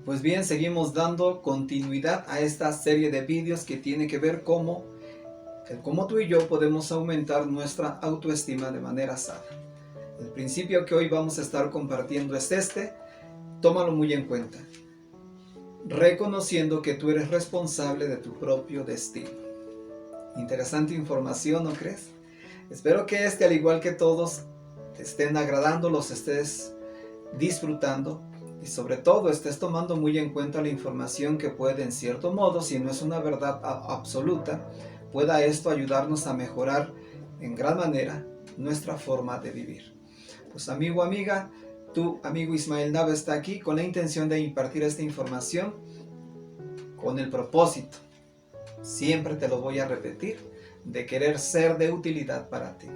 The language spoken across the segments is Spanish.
Pues bien, seguimos dando continuidad a esta serie de vídeos que tiene que ver cómo tú y yo podemos aumentar nuestra autoestima de manera sana. El principio que hoy vamos a estar compartiendo es este, tómalo muy en cuenta. Reconociendo que tú eres responsable de tu propio destino. Interesante información, ¿no crees? Espero que al igual que todos, te estén agradando, los estés disfrutando y sobre todo estés tomando muy en cuenta la información que puede, en cierto modo, si no es una verdad absoluta, pueda esto ayudarnos a mejorar en gran manera nuestra forma de vivir. Pues amigo, amiga, tu amigo Ismael Nava está aquí con la intención de impartir esta información con el propósito, siempre te lo voy a repetir, de querer ser de utilidad para ti.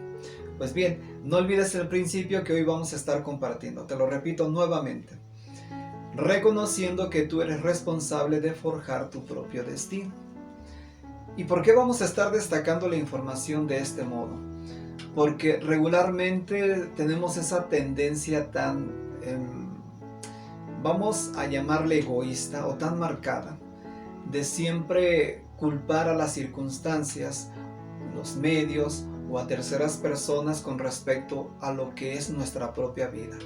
Pues bien, no olvides el principio que hoy vamos a estar compartiendo. Te lo repito nuevamente. Reconociendo que tú eres responsable de forjar tu propio destino. ¿Y por qué vamos a estar destacando la información de este modo? Porque regularmente tenemos esa tendencia tan, vamos a llamarle egoísta o tan marcada, de siempre culpar a las circunstancias, los medios o a terceras personas con respecto a lo que es nuestra propia vida.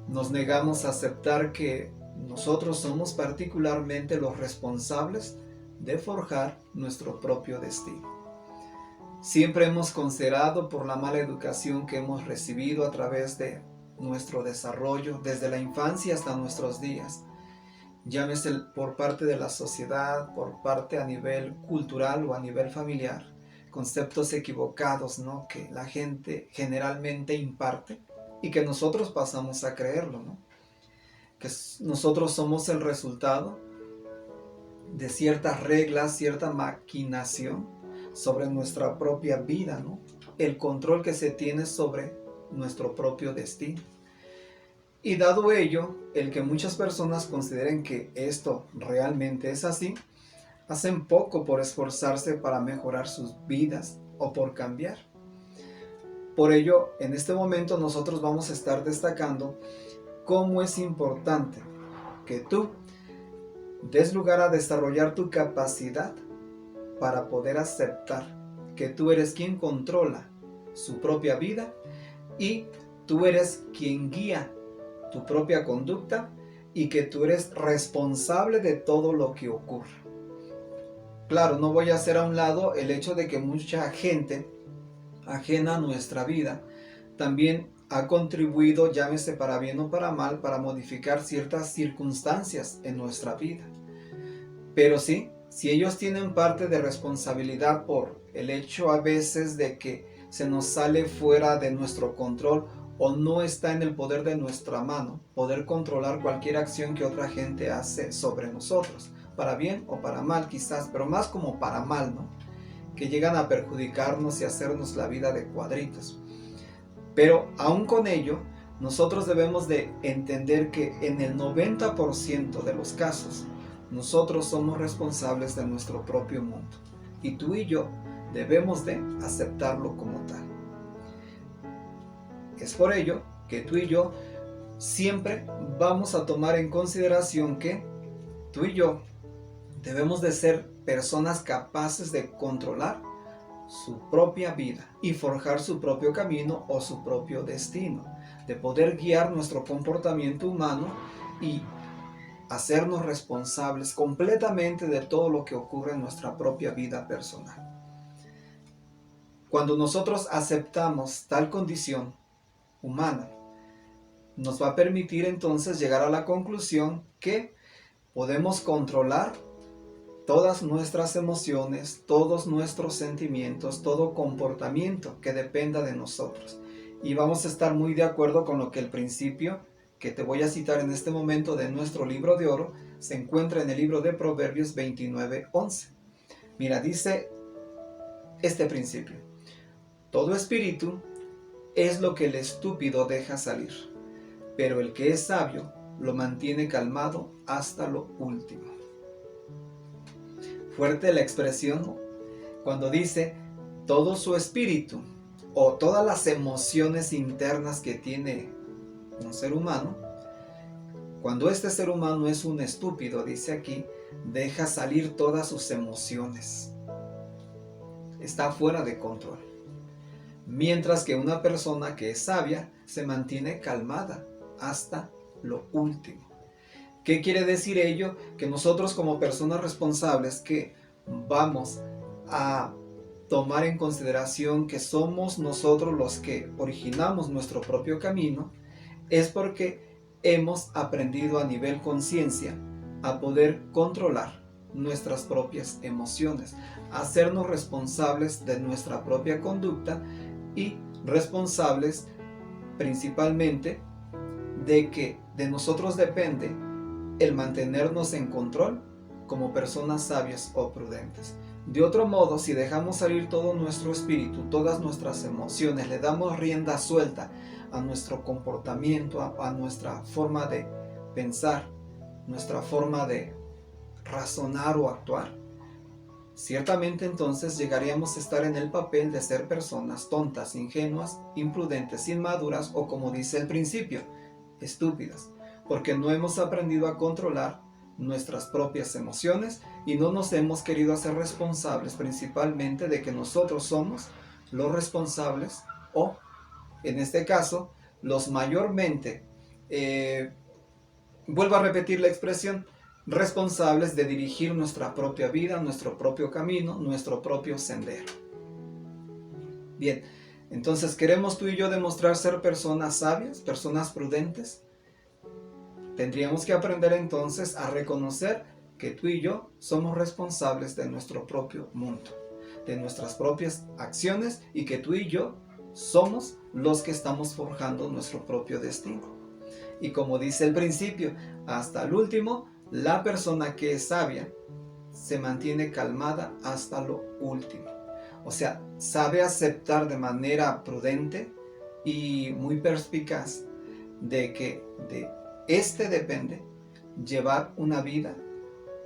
Nos negamos a aceptar que nosotros somos particularmente los responsables de forjar nuestro propio destino. Siempre hemos considerado, por la mala educación que hemos recibido a través de nuestro desarrollo, desde la infancia hasta nuestros días, llámese por parte de la sociedad, por parte a nivel cultural o a nivel familiar, conceptos equivocados, ¿no?, que la gente generalmente imparte y que nosotros pasamos a creerlo, ¿no? Que nosotros somos el resultado de ciertas reglas, cierta maquinación sobre nuestra propia vida, ¿no? El control que se tiene sobre nuestro propio destino. Y dado ello, el que muchas personas consideren que esto realmente es así, hacen poco por esforzarse para mejorar sus vidas o por cambiar. Por ello, en este momento nosotros vamos a estar destacando cómo es importante que tú des lugar a desarrollar tu capacidad para poder aceptar que tú eres quien controla su propia vida y tú eres quien guía tu propia conducta y que tú eres responsable de todo lo que ocurre. Claro, no voy a hacer a un lado el hecho de que mucha gente ajena a nuestra vida también ha contribuido, llámese para bien o para mal, para modificar ciertas circunstancias en nuestra vida. Pero sí, si ellos tienen parte de responsabilidad por el hecho a veces de que se nos sale fuera de nuestro control o no está en el poder de nuestra mano, poder controlar cualquier acción que otra gente hace sobre nosotros, para bien o para mal quizás, pero más como para mal, ¿no?, que llegan a perjudicarnos y hacernos la vida de cuadritos. Pero aún con ello, nosotros debemos de entender que en el 90% de los casos, nosotros somos responsables de nuestro propio mundo. Y tú y yo debemos de aceptarlo como tal. Es por ello que tú y yo siempre vamos a tomar en consideración que tú y yo debemos de ser personas capaces de controlar su propia vida y forjar su propio camino o su propio destino, de poder guiar nuestro comportamiento humano y hacernos responsables completamente de todo lo que ocurre en nuestra propia vida personal. Cuando nosotros aceptamos tal condición humana, nos va a permitir entonces llegar a la conclusión que podemos controlar todas nuestras emociones, todos nuestros sentimientos, todo comportamiento que dependa de nosotros. Y vamos a estar muy de acuerdo con lo que el principio que te voy a citar en este momento de nuestro libro de oro se encuentra en el libro de Proverbios 29:11. Mira, dice este principio: todo espíritu es lo que el estúpido deja salir, pero el que es sabio lo mantiene calmado hasta lo último. Fuerte la expresión cuando dice todo su espíritu o todas las emociones internas que tiene un ser humano Cuando este ser humano es un estúpido, dice aquí, deja salir todas sus emociones. Está fuera de control. Mientras que una persona que es sabia se mantiene calmada hasta lo último. ¿Qué quiere decir ello? Que nosotros como personas responsables que vamos a tomar en consideración que somos nosotros los que originamos nuestro propio camino, es porque hemos aprendido a nivel conciencia a poder controlar nuestras propias emociones, a hacernos responsables de nuestra propia conducta y responsables principalmente de que de nosotros depende el mantenernos en control como personas sabias o prudentes. De otro modo, si dejamos salir todo nuestro espíritu, todas nuestras emociones, le damos rienda suelta a nuestro comportamiento, a nuestra forma de pensar, nuestra forma de razonar o actuar, ciertamente entonces llegaríamos a estar en el papel de ser personas tontas, ingenuas, imprudentes, inmaduras o, como dice el principio, estúpidas, porque no hemos aprendido a controlar nuestras propias emociones y no nos hemos querido hacer responsables principalmente de que nosotros somos los responsables o, en este caso, los mayormente, vuelvo a repetir la expresión, responsables de dirigir nuestra propia vida, nuestro propio camino, nuestro propio sendero. Bien, entonces, ¿queremos tú y yo demostrar ser personas sabias, personas prudentes? Tendríamos que aprender entonces a reconocer que tú y yo somos responsables de nuestro propio mundo, de nuestras propias acciones y que tú y yo somos los que estamos forjando nuestro propio destino. Y como dice el principio, hasta el último, la persona que es sabia se mantiene calmada hasta lo último. O sea, sabe aceptar de manera prudente y muy perspicaz de que de este depende llevar una vida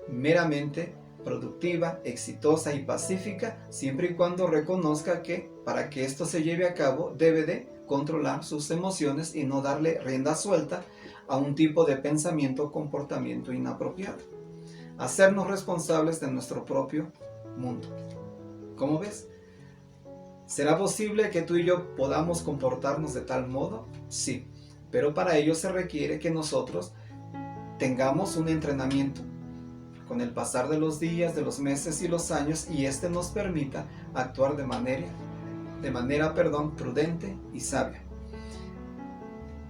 meramente productiva, exitosa y pacífica, siempre y cuando reconozca que para que esto se lleve a cabo debe de controlar sus emociones y no darle rienda suelta a un tipo de pensamiento o comportamiento inapropiado. Hacernos responsables de nuestro propio mundo. ¿Cómo ves? ¿Será posible que tú y yo podamos comportarnos de tal modo? Sí, pero para ello se requiere que nosotros tengamos un entrenamiento con el pasar de los días, de los meses y los años, y este nos permita actuar de manera prudente y sabia.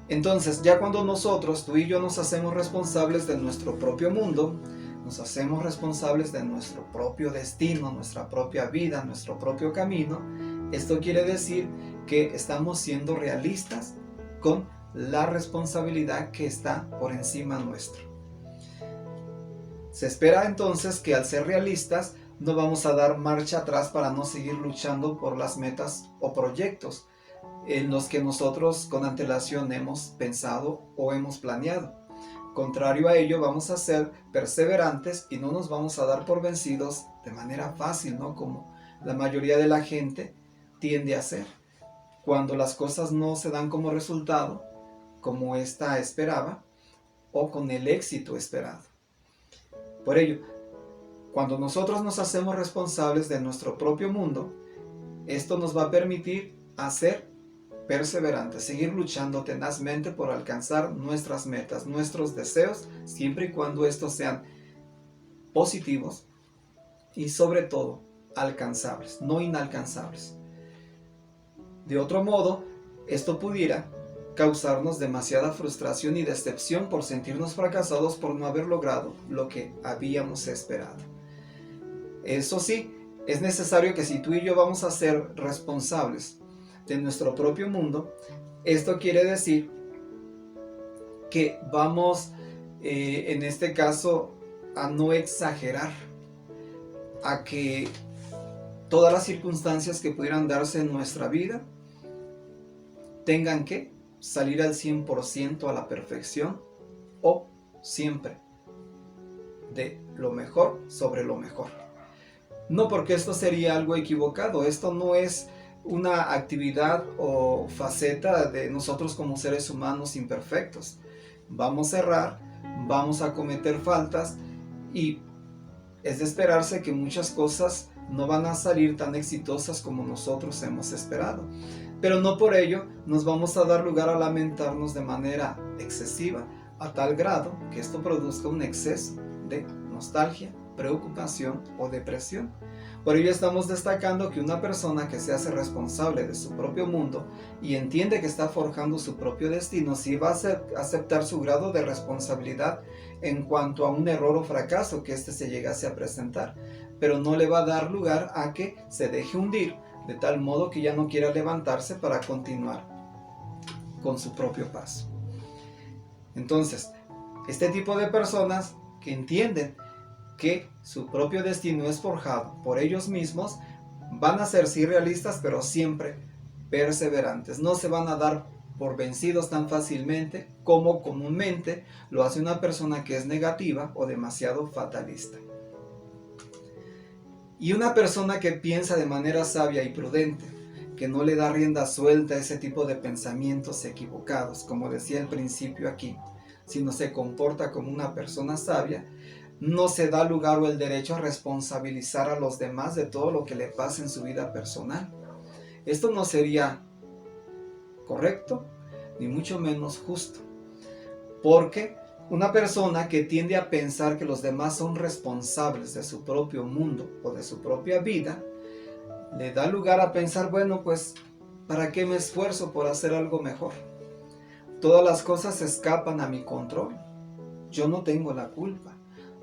Entonces, ya cuando nosotros, tú y yo, nos hacemos responsables de nuestro propio mundo, nos hacemos responsables de nuestro propio destino, nuestra propia vida, nuestro propio camino, esto quiere decir que estamos siendo realistas con la responsabilidad que está por encima nuestro. Se espera entonces que al ser realistas no vamos a dar marcha atrás para no seguir luchando por las metas o proyectos en los que nosotros con antelación hemos pensado o hemos planeado. Contrario a ello, vamos a ser perseverantes y no nos vamos a dar por vencidos de manera fácil, ¿no? Como la mayoría de la gente tiende a hacer. Cuando las cosas no se dan como resultado, como ésta esperaba, o con el éxito esperado. Por ello, cuando nosotros nos hacemos responsables de nuestro propio mundo, esto nos va a permitir ser perseverantes, seguir luchando tenazmente por alcanzar nuestras metas, nuestros deseos, siempre y cuando estos sean positivos y sobre todo alcanzables, no inalcanzables. De otro modo, esto pudiera causarnos demasiada frustración y decepción por sentirnos fracasados por no haber logrado lo que habíamos esperado. Eso sí, es necesario que si tú y yo vamos a ser responsables de nuestro propio mundo, esto quiere decir que vamos, en este caso, a no exagerar, a que todas las circunstancias que pudieran darse en nuestra vida tengan que salir al 100% a la perfección o siempre de lo mejor sobre lo mejor. No, porque esto sería algo equivocado. Esto no es una actividad o faceta de nosotros como seres humanos imperfectos. Vamos a errar, vamos a cometer faltas y es de esperarse que muchas cosas no van a salir tan exitosas como nosotros hemos esperado. Pero no por ello nos vamos a dar lugar a lamentarnos de manera excesiva, a tal grado que esto produzca un exceso de nostalgia, preocupación o depresión. Por ello estamos destacando que una persona que se hace responsable de su propio mundo y entiende que está forjando su propio destino, sí va a aceptar su grado de responsabilidad en cuanto a un error o fracaso que éste se llegase a presentar, pero no le va a dar lugar a que se deje hundir de tal modo que ya no quiera levantarse para continuar con su propio paso. Entonces, este tipo de personas que entienden que su propio destino es forjado por ellos mismos, van a ser sí realistas, pero siempre perseverantes. No se van a dar por vencidos tan fácilmente como comúnmente lo hace una persona que es negativa o demasiado fatalista. Y una persona que piensa de manera sabia y prudente, que no le da rienda suelta a ese tipo de pensamientos equivocados, como decía al principio aquí, sino se comporta como una persona sabia, no se da lugar o el derecho a responsabilizar a los demás de todo lo que le pasa en su vida personal. Esto no sería correcto, ni mucho menos justo, porque una persona que tiende a pensar que los demás son responsables de su propio mundo o de su propia vida, le da lugar a pensar, bueno, pues, ¿para qué me esfuerzo por hacer algo mejor? Todas las cosas escapan a mi control. Yo no tengo la culpa.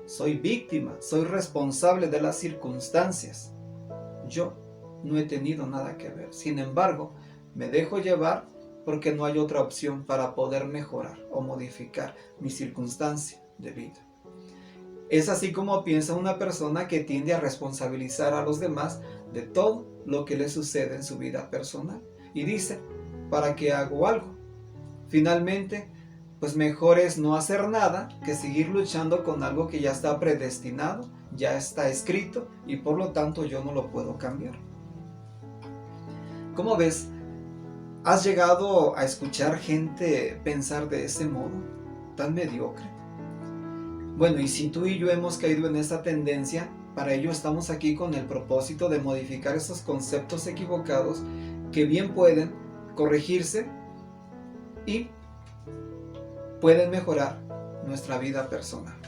Soy víctima, soy responsable de las circunstancias. Yo no he tenido nada que ver. Sin embargo, me dejo llevar porque no hay otra opción para poder mejorar o modificar mi circunstancia de vida. Es así como piensa una persona que tiende a responsabilizar a los demás de todo lo que le sucede en su vida personal. Y dice, ¿para qué hago algo? Finalmente, pues mejor es no hacer nada que seguir luchando con algo que ya está predestinado, ya está escrito y por lo tanto yo no lo puedo cambiar. ¿Cómo ves? ¿Has llegado a escuchar gente pensar de ese modo, tan mediocre? Bueno, y si tú y yo hemos caído en esa tendencia, para ello estamos aquí con el propósito de modificar esos conceptos equivocados que bien pueden corregirse y pueden mejorar nuestra vida personal.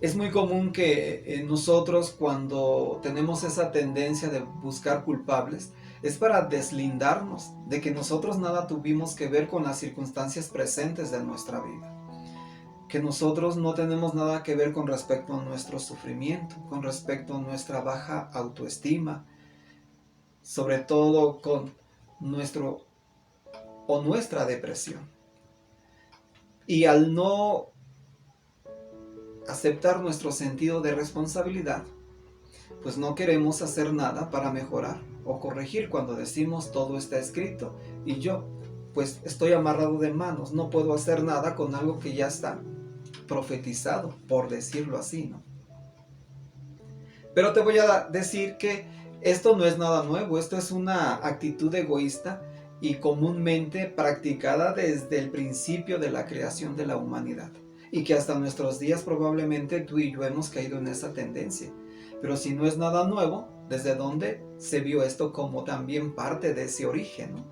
Es muy común que nosotros, cuando tenemos esa tendencia de buscar culpables, es para deslindarnos de que nosotros nada tuvimos que ver con las circunstancias presentes de nuestra vida, que nosotros no tenemos nada que ver con respecto a nuestro sufrimiento, con respecto a nuestra baja autoestima, sobre todo con nuestra depresión. Y al no aceptar nuestro sentido de responsabilidad, pues no queremos hacer nada para mejorar o corregir cuando decimos todo está escrito y yo pues estoy amarrado de manos, no puedo hacer nada con algo que ya está profetizado, por decirlo así, ¿no? Pero te voy a decir que esto no es nada nuevo, esto es una actitud egoísta y comúnmente practicada desde el principio de la creación de la humanidad, y que hasta nuestros días probablemente tú y yo hemos caído en esa tendencia. Pero si no es nada nuevo, ¿desde dónde se vio esto como también parte de ese origen, ¿no?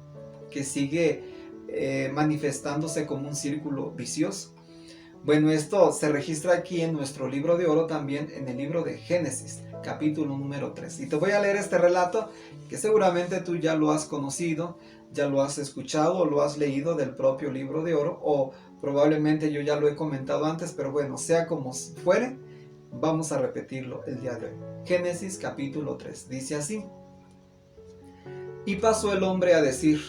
Que sigue manifestándose como un círculo vicioso? Bueno, esto se registra aquí en nuestro libro de oro, también en el libro de Génesis, capítulo número 3. Y te voy a leer este relato que seguramente tú ya lo has conocido, ya lo has escuchado o lo has leído del propio libro de oro, o probablemente yo ya lo he comentado antes, pero bueno, sea como fuere, vamos a repetirlo el día de hoy. Génesis capítulo 3, dice así: Y pasó el hombre a decir: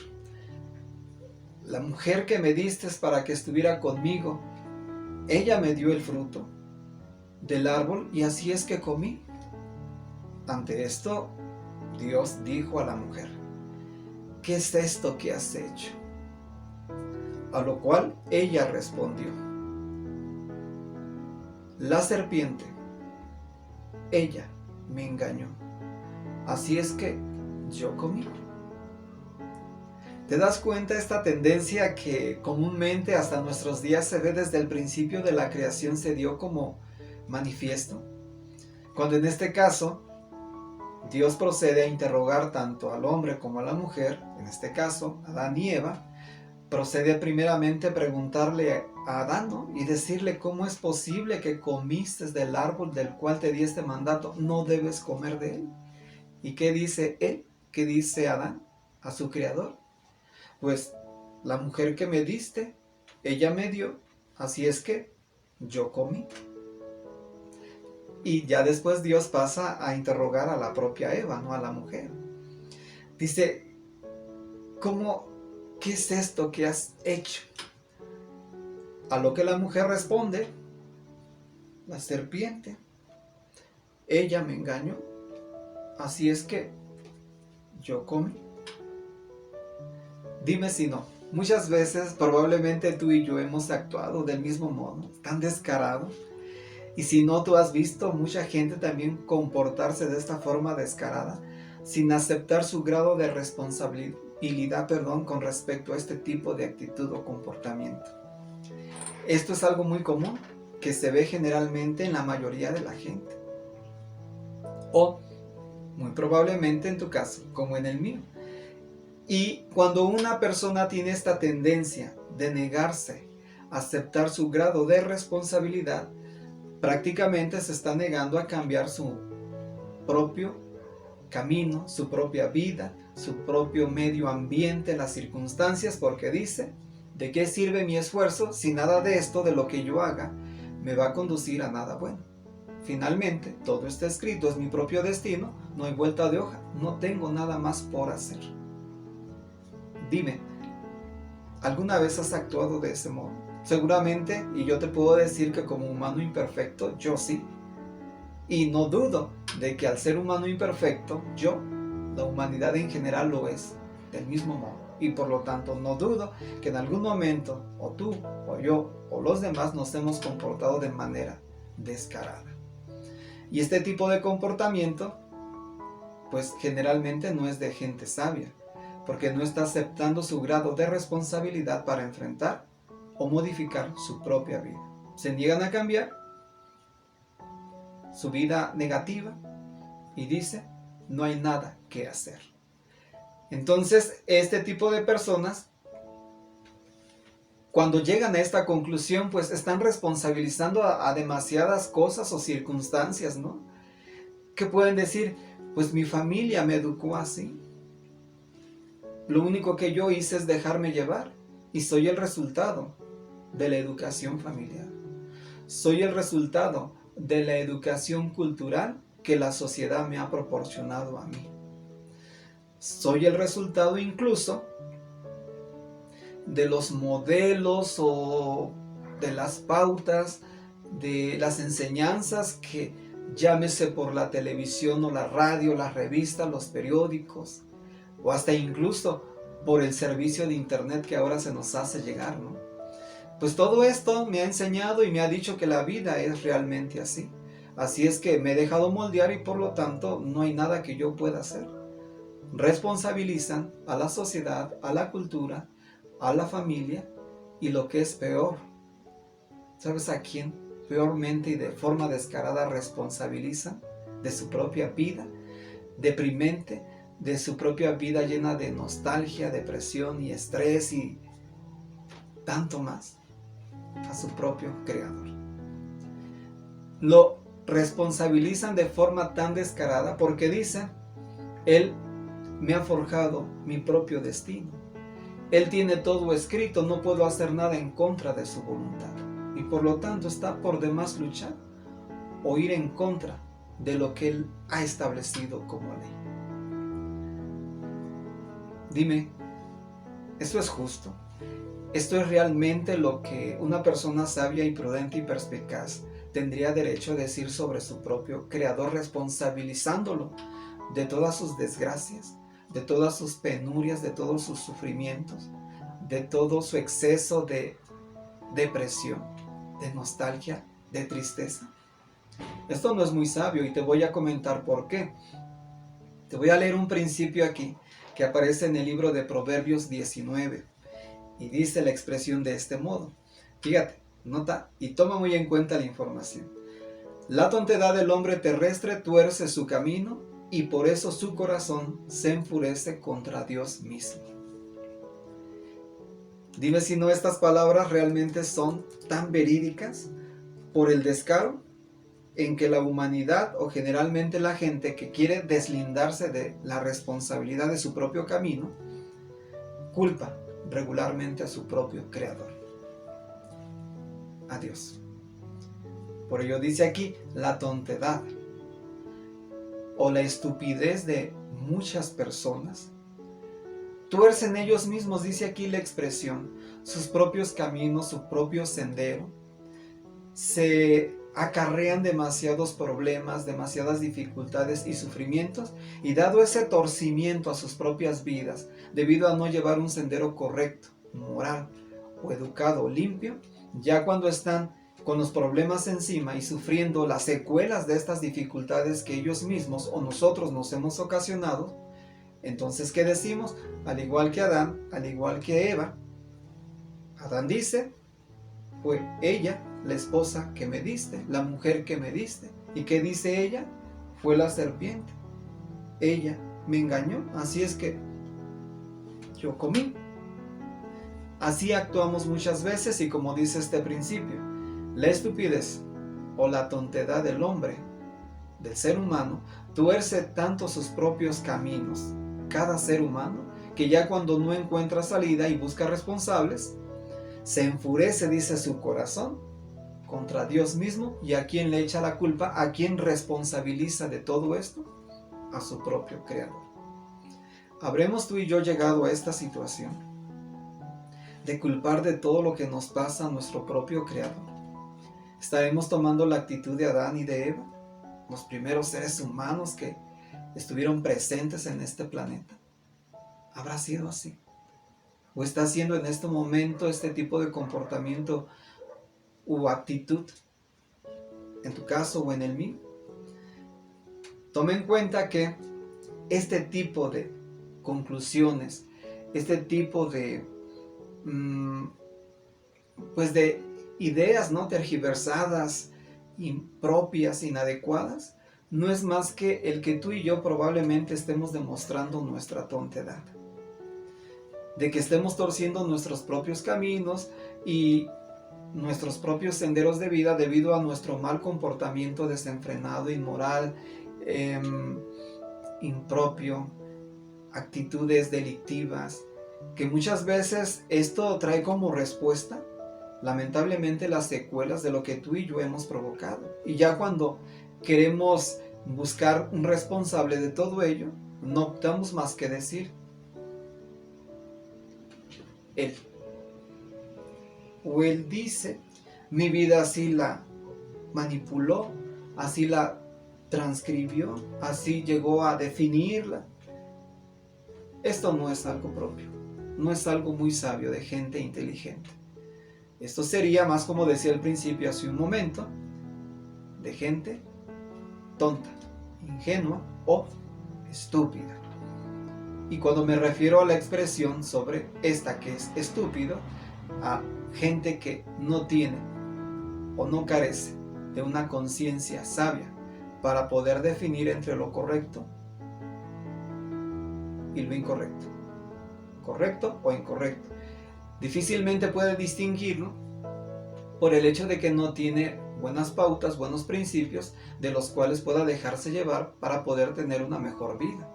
la mujer que me diste para que estuviera conmigo, ella me dio el fruto del árbol y así es que comí. Ante esto, Dios dijo a la mujer: ¿qué es esto que has hecho? A lo cual ella respondió: la serpiente, ella me engañó, así es que yo comí. ¿Te das cuenta de esta tendencia que comúnmente hasta nuestros días se ve desde el principio de la creación se dio como manifiesto? Cuando en este caso Dios procede a interrogar tanto al hombre como a la mujer, en este caso Adán y Eva, procede primeramente a preguntarle a Adán, ¿no? Y decirle cómo es posible que comiste del árbol del cual te di este mandato, no debes comer de él. ¿Y qué dice él? ¿Qué dice Adán a su creador? Pues la mujer que me diste, ella me dio, así es que yo comí. Y ya después Dios pasa a interrogar a la propia Eva, no a la mujer. Dice, ¿qué es esto que has hecho? A lo que la mujer responde, la serpiente, ella me engañó, así es que yo comí. Dime si no. Muchas veces probablemente tú y yo hemos actuado del mismo modo, tan descarado. Y si no, tú has visto mucha gente también comportarse de esta forma descarada, sin aceptar su grado de responsabilidad, con respecto a este tipo de actitud o comportamiento. Esto es algo muy común, que se ve generalmente en la mayoría de la gente. O muy probablemente en tu caso, como en el mío. Y cuando una persona tiene esta tendencia de negarse a aceptar su grado de responsabilidad, prácticamente se está negando a cambiar su propio camino, su propia vida, su propio medio ambiente, las circunstancias, porque dice, ¿de qué sirve mi esfuerzo si nada de esto, de lo que yo haga, me va a conducir a nada bueno? Finalmente, todo está escrito, es mi propio destino, no hay vuelta de hoja, no tengo nada más por hacer. Dime, ¿alguna vez has actuado de ese modo? Seguramente, y yo te puedo decir que como humano imperfecto, yo sí. Y no dudo de que al ser humano imperfecto, yo, la humanidad en general lo es, del mismo modo. Y por lo tanto, no dudo que en algún momento, o tú, o yo, o los demás, nos hemos comportado de manera descarada. Y este tipo de comportamiento, pues generalmente no es de gente sabia, porque no está aceptando su grado de responsabilidad para enfrentar o modificar su propia vida. Se niegan a cambiar su vida negativa y dice, no hay nada que hacer. Entonces, este tipo de personas, cuando llegan a esta conclusión, pues están responsabilizando a demasiadas cosas o circunstancias, ¿no? ¿Qué pueden decir? Pues mi familia me educó así. Lo único que yo hice es dejarme llevar y soy el resultado de la educación familiar. Soy el resultado de la educación cultural que la sociedad me ha proporcionado a mí. Soy el resultado incluso de los modelos o de las pautas, de las enseñanzas que llámese por la televisión o la radio, las revistas, los periódicos, o hasta incluso por el servicio de internet que ahora se nos hace llegar, ¿no? Pues todo esto me ha enseñado y me ha dicho que la vida es realmente así. Así es que me he dejado moldear y por lo tanto no hay nada que yo pueda hacer. Responsabilizan a la sociedad, a la cultura, a la familia y lo que es peor, ¿sabes a quién? Peormente y de forma descarada responsabilizan de su propia vida deprimente, de su propia vida llena de nostalgia, depresión y estrés y tanto más, a su propio creador. Lo responsabilizan de forma tan descarada porque dicen, Él me ha forjado mi propio destino. Él tiene todo escrito, no puedo hacer nada en contra de su voluntad. Y por lo tanto está por demás luchar o ir en contra de lo que Él ha establecido como ley. Dime, ¿esto es justo? ¿Esto es realmente lo que una persona sabia y prudente y perspicaz tendría derecho a decir sobre su propio creador, responsabilizándolo de todas sus desgracias, de todas sus penurias, de todos sus sufrimientos, de todo su exceso de depresión, de nostalgia, de tristeza? Esto no es muy sabio y te voy a comentar por qué. Te voy a leer un principio aquí que aparece en el libro de Proverbios 19. Y dice la expresión de este modo. Fíjate, nota y toma muy en cuenta la información. La tontedad del hombre terrestre tuerce su camino y por eso su corazón se enfurece contra Dios mismo. Dime si no estas palabras realmente son tan verídicas por el descaro en que la humanidad o generalmente la gente que quiere deslindarse de la responsabilidad de su propio camino, culpa regularmente a su propio creador, a Dios. Por ello dice aquí la tontedad o la estupidez de muchas personas. Tuercen ellos mismos, dice aquí la expresión, sus propios caminos, su propio sendero. Se acarrean demasiados problemas, demasiadas dificultades y sufrimientos, y dado ese torcimiento a sus propias vidas, debido a no llevar un sendero correcto, moral o educado o limpio, ya cuando están con los problemas encima y sufriendo las secuelas de estas dificultades que ellos mismos o nosotros nos hemos ocasionado, entonces, ¿qué decimos? Al igual que Adán, al igual que Eva, Adán dice, fue ella la esposa que me diste, la mujer que me diste. ¿Y qué dice ella? Fue la serpiente. Ella me engañó, así es que yo comí. Así actuamos muchas veces y como dice este principio, la estupidez o la tontedad del hombre, del ser humano, tuerce tanto sus propios caminos, cada ser humano, que ya cuando no encuentra salida y busca responsables, se enfurece, dice su corazón, contra Dios mismo. ¿Y a quién le echa la culpa? ¿A quién responsabiliza de todo esto? A su propio creador. ¿Habremos tú y yo llegado a esta situación de culpar de todo lo que nos pasa a nuestro propio creador? ¿Estaremos tomando la actitud de Adán y de Eva, los primeros seres humanos que estuvieron presentes en este planeta? ¿Habrá sido así? ¿O está haciendo en este momento este tipo de comportamiento u actitud, en tu caso o en el mío? Toma en cuenta que este tipo de conclusiones, este tipo de, pues de ideas, ¿no?, tergiversadas, impropias, inadecuadas, no es más que el que tú y yo probablemente estemos demostrando nuestra tontedad, de que estemos torciendo nuestros propios caminos y nuestros propios senderos de vida debido a nuestro mal comportamiento desenfrenado, inmoral, impropio, actitudes delictivas, que muchas veces esto trae como respuesta, lamentablemente, las secuelas de lo que tú y yo hemos provocado. Y ya cuando queremos buscar un responsable de todo ello, no optamos más que decir él. O él dice, mi vida así la manipuló, así la transcribió, así llegó a definirla. Esto no es algo propio, no es algo muy sabio de gente inteligente. Esto sería más, como decía al principio hace un momento, de gente tonta, ingenua o estúpida. Y cuando me refiero a la expresión sobre esta que es estúpido, a gente que no tiene o no carece de una conciencia sabia para poder definir entre lo correcto y lo incorrecto, correcto o incorrecto. Difícilmente puede distinguirlo por el hecho de que no tiene buenas pautas, buenos principios de los cuales pueda dejarse llevar para poder tener una mejor vida.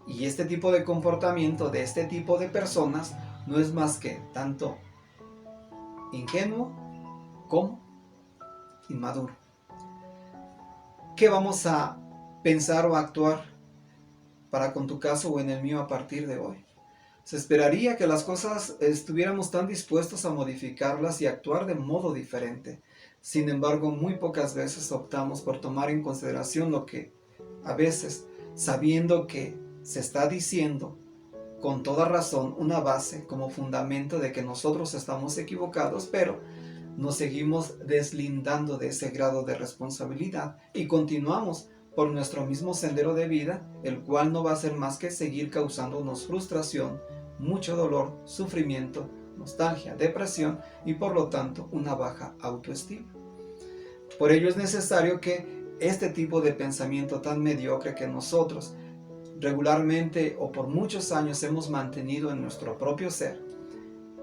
Y este tipo de comportamiento de este tipo de personas no es más que tanto ingenuo como inmaduro. ¿Qué vamos a pensar o actuar para con tu caso o en el mío a partir de hoy? Se esperaría que las cosas estuviéramos tan dispuestos a modificarlas y actuar de modo diferente. Sin embargo, muy pocas veces optamos por tomar en consideración lo que a veces, sabiendo que se está diciendo con toda razón, una base como fundamento de que nosotros estamos equivocados, pero nos seguimos deslindando de ese grado de responsabilidad y continuamos por nuestro mismo sendero de vida, el cual no va a hacer más que seguir causándonos frustración, mucho dolor, sufrimiento, nostalgia, depresión y por lo tanto una baja autoestima. Por ello es necesario que este tipo de pensamiento tan mediocre que nosotros regularmente o por muchos años hemos mantenido en nuestro propio ser,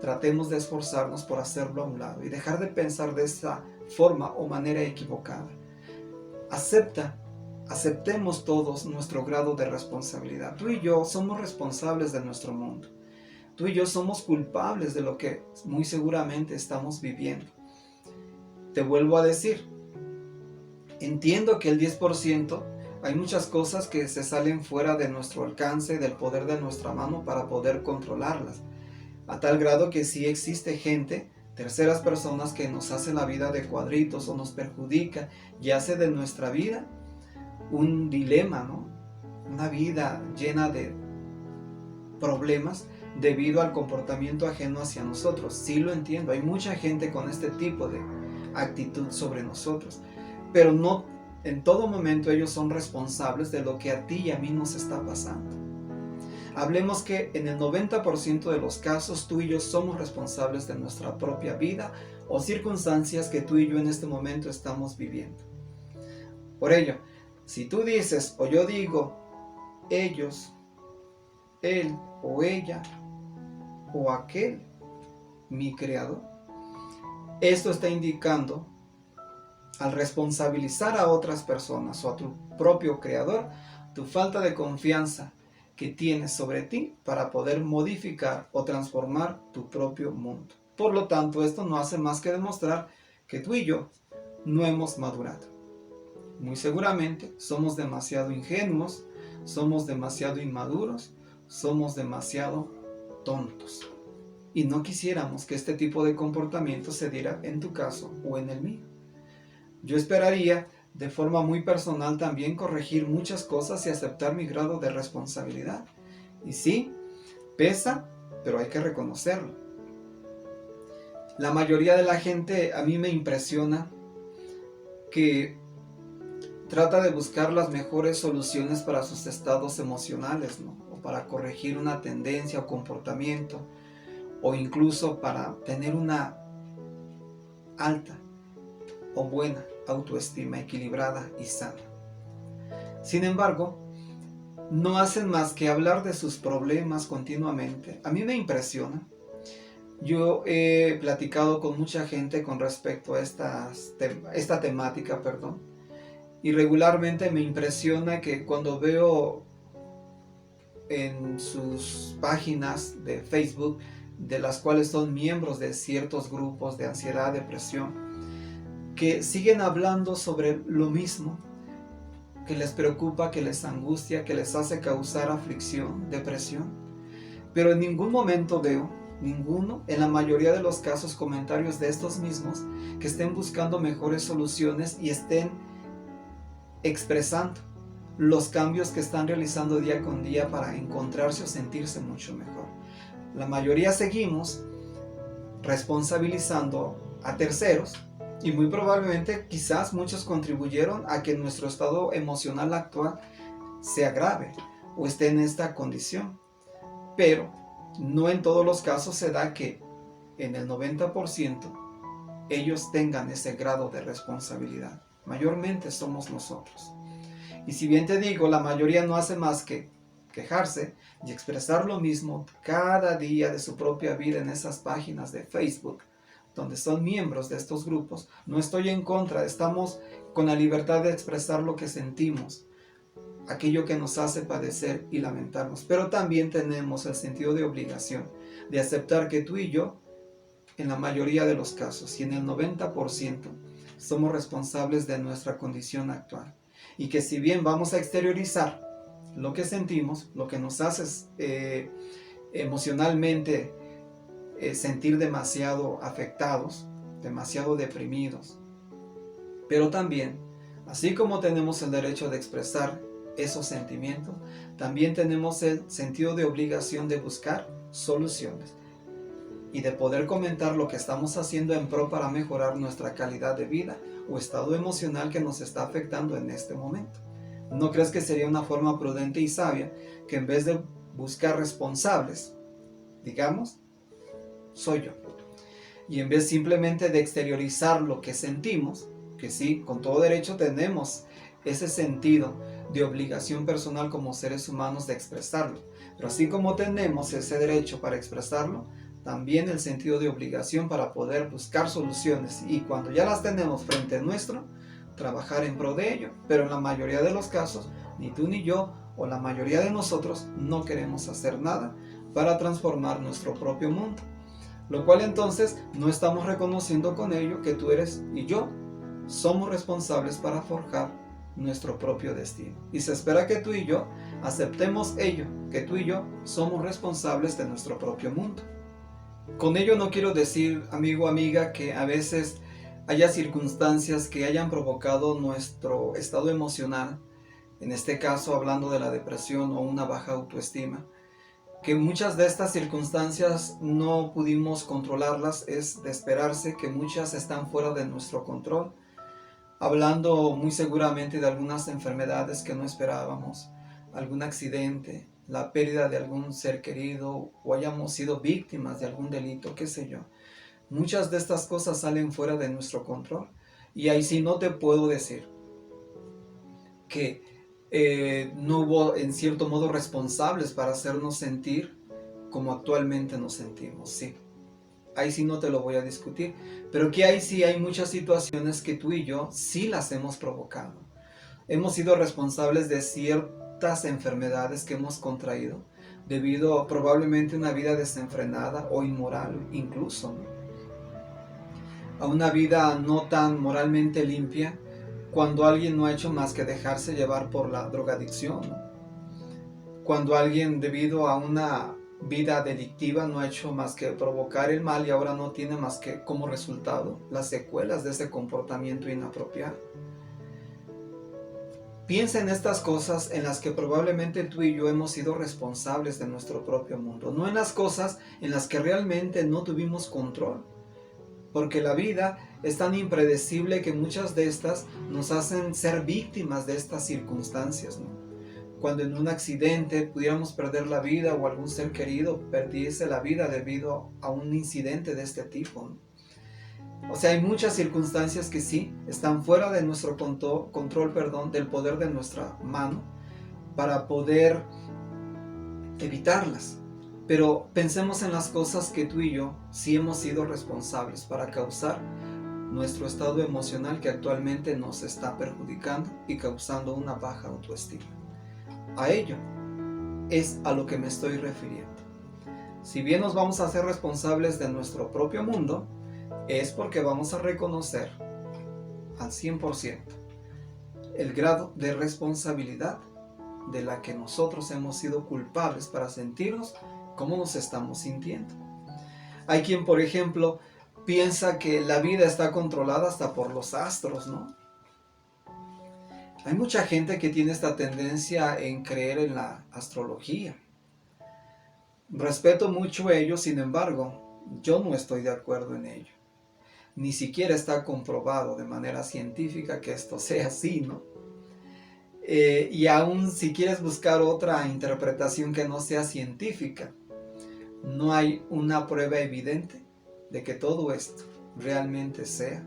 tratemos de esforzarnos por hacerlo a un lado y dejar de pensar de esa forma o manera equivocada. Aceptemos todos nuestro grado de responsabilidad. Tú y yo somos responsables de nuestro mundo. Tú y yo somos culpables de lo que muy seguramente estamos viviendo. Te vuelvo a decir, entiendo que el 10% hay muchas cosas que se salen fuera de nuestro alcance, del poder de nuestra mano para poder controlarlas. A tal grado que sí existe gente, terceras personas que nos hacen la vida de cuadritos o nos perjudica y hace de nuestra vida un dilema, ¿no? Una vida llena de problemas debido al comportamiento ajeno hacia nosotros. Sí lo entiendo, hay mucha gente con este tipo de actitud sobre nosotros, pero no en todo momento ellos son responsables de lo que a ti y a mí nos está pasando. Hablemos que en el 90% de los casos tú y yo somos responsables de nuestra propia vida o circunstancias que tú y yo en este momento estamos viviendo. Por ello, si tú dices o yo digo ellos, él o ella o aquel, mi creador, esto está indicando, al responsabilizar a otras personas o a tu propio creador, tu falta de confianza que tienes sobre ti para poder modificar o transformar tu propio mundo. Por lo tanto, esto no hace más que demostrar que tú y yo no hemos madurado. Muy seguramente somos demasiado ingenuos, somos demasiado inmaduros, somos demasiado tontos. Y no quisiéramos que este tipo de comportamiento se diera en tu caso o en el mío. Yo esperaría de forma muy personal también corregir muchas cosas y aceptar mi grado de responsabilidad. Y sí, pesa, pero hay que reconocerlo. La mayoría de la gente a mí me impresiona que trata de buscar las mejores soluciones para sus estados emocionales, ¿no? O para corregir una tendencia o comportamiento, o incluso para tener una alta o buena autoestima equilibrada y sana. Sin embargo, no hacen más que hablar de sus problemas continuamente. A mí me impresiona. Yo he platicado con mucha gente con respecto a esta temática, y regularmente me impresiona que cuando veo en sus páginas de Facebook, de las cuales son miembros de ciertos grupos de ansiedad, depresión, que siguen hablando sobre lo mismo, que les preocupa, que les angustia, que les hace causar aflicción, depresión. Pero en ningún momento veo, en la mayoría de los casos, comentarios de estos mismos que estén buscando mejores soluciones y estén expresando los cambios que están realizando día con día para encontrarse o sentirse mucho mejor. La mayoría seguimos responsabilizando a terceros y muy probablemente quizás muchos contribuyeron a que nuestro estado emocional actual se agrave o esté en esta condición. Pero no en todos los casos se da que en el 90% ellos tengan ese grado de responsabilidad. Mayormente somos nosotros. Y si bien te digo, la mayoría no hace más que quejarse y expresar lo mismo cada día de su propia vida en esas páginas de Facebook, donde son miembros de estos grupos. No estoy en contra, estamos con la libertad de expresar lo que sentimos, aquello que nos hace padecer y lamentarnos. Pero también tenemos el sentido de obligación de aceptar que tú y yo, en la mayoría de los casos, y en el 90%, somos responsables de nuestra condición actual. Y que si bien vamos a exteriorizar lo que sentimos, lo que nos hace emocionalmente sentir demasiado afectados, demasiado deprimidos, pero también, así como tenemos el derecho de expresar esos sentimientos, también tenemos el sentido de obligación de buscar soluciones y de poder comentar lo que estamos haciendo en pro para mejorar nuestra calidad de vida o estado emocional que nos está afectando en este momento. ¿No crees que sería una forma prudente y sabia que en vez de buscar responsables, digamos, soy yo? Y en vez simplemente de exteriorizar lo que sentimos, que sí, con todo derecho tenemos ese sentido de obligación personal como seres humanos de expresarlo, pero así como tenemos ese derecho para expresarlo, también el sentido de obligación para poder buscar soluciones y cuando ya las tenemos frente nuestro, trabajar en pro de ello. Pero en la mayoría de los casos, ni tú ni yo o la mayoría de nosotros no queremos hacer nada para transformar nuestro propio mundo. Lo cual entonces no estamos reconociendo con ello que tú eres y yo somos responsables para forjar nuestro propio destino. Y se espera que tú y yo aceptemos ello, que tú y yo somos responsables de nuestro propio mundo. Con ello no quiero decir, amigo, amiga, que a veces haya circunstancias que hayan provocado nuestro estado emocional, en este caso hablando de la depresión o una baja autoestima, que muchas de estas circunstancias no pudimos controlarlas. Es de esperarse que muchas están fuera de nuestro control, hablando muy seguramente de algunas enfermedades que no esperábamos, algún accidente, la pérdida de algún ser querido o hayamos sido víctimas de algún delito, qué sé yo. Muchas de estas cosas salen fuera de nuestro control y ahí sí no te puedo decir que no hubo en cierto modo responsables para hacernos sentir como actualmente nos sentimos, sí. Ahí sí no te lo voy a discutir, pero que ahí sí hay muchas situaciones que tú y yo sí las hemos provocado. Hemos sido responsables de ciertas enfermedades que hemos contraído debido probablemente a una vida desenfrenada o inmoral incluso, ¿no? A una vida no tan moralmente limpia cuando alguien no ha hecho más que dejarse llevar por la drogadicción, ¿no? Cuando alguien debido a una vida delictiva no ha hecho más que provocar el mal y ahora no tiene más que como resultado las secuelas de ese comportamiento inapropiado. Piensa en estas cosas en las que probablemente tú y yo hemos sido responsables de nuestro propio mundo, no en las cosas en las que realmente no tuvimos control, porque la vida es tan impredecible que muchas de estas nos hacen ser víctimas de estas circunstancias, ¿no? Cuando en un accidente pudiéramos perder la vida o algún ser querido perdiese la vida debido a un incidente de este tipo, ¿no? O sea, hay muchas circunstancias que sí están fuera de nuestro control, del poder de nuestra mano para poder evitarlas. Pero pensemos en las cosas que tú y yo sí hemos sido responsables para causar nuestro estado emocional que actualmente nos está perjudicando y causando una baja autoestima. A ello es a lo que me estoy refiriendo. Si bien nos vamos a hacer responsables de nuestro propio mundo, es porque vamos a reconocer al 100% el grado de responsabilidad de la que nosotros hemos sido culpables para sentirnos como nos estamos sintiendo. Hay quien, por ejemplo, piensa que la vida está controlada hasta por los astros, ¿no? Hay mucha gente que tiene esta tendencia en creer en la astrología. Respeto mucho a ello, sin embargo, yo no estoy de acuerdo en ello. Ni siquiera está comprobado de manera científica que esto sea así, ¿no? Y aún si quieres buscar otra interpretación que no sea científica, no hay una prueba evidente de que todo esto realmente sea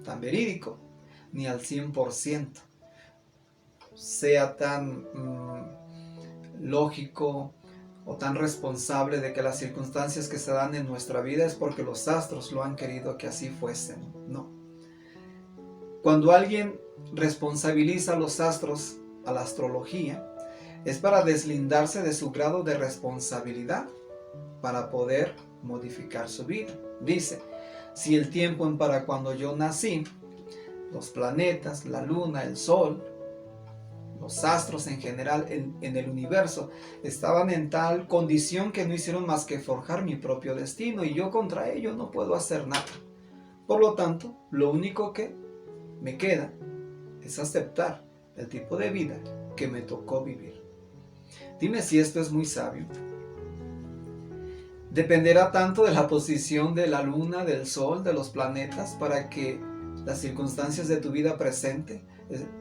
tan verídico, ni al 100% sea tan lógico o tan responsable de que las circunstancias que se dan en nuestra vida es porque los astros lo han querido que así fuesen. No. Cuando alguien responsabiliza a los astros, a la astrología, es para deslindarse de su grado de responsabilidad para poder modificar su vida. Dice, si el tiempo para cuando yo nací, los planetas, la luna, el sol, los astros en general en el universo estaban en tal condición que no hicieron más que forjar mi propio destino y yo contra ello no puedo hacer nada. Por lo tanto, lo único que me queda es aceptar el tipo de vida que me tocó vivir. Dime si esto es muy sabio. Dependerá tanto de la posición de la luna, del sol, de los planetas, para que las circunstancias de tu vida presente